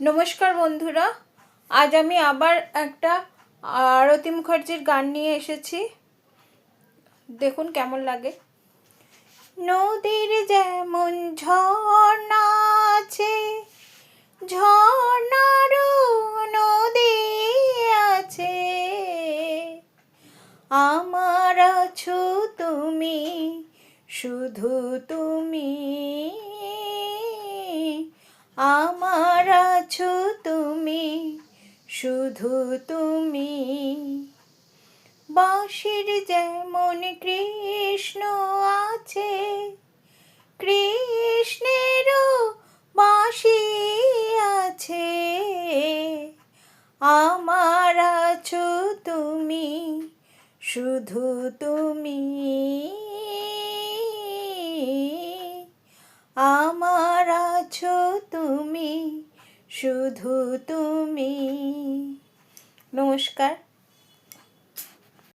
নমস্কার বন্ধুরা, আজ আমি আবার একটা আরতি মুখার্জির গান নিয়ে এসেছি। দেখুন কেমন লাগে। নদীর যেমন ঝর্ণা আছে, ঝর্ণারও নদী আছে, আমার আছো তুমি, শুধু তুমি, আমার আছো তুমি, শুধু তুমি। বাঁশির যেমন কৃষ্ণ আছে, কৃষ্ণেরও বাঁশি আছে, আমার আছো তুমি, শুধু তুমি, আমার আছো তুমি, শুধু তুমি। নমস্কার।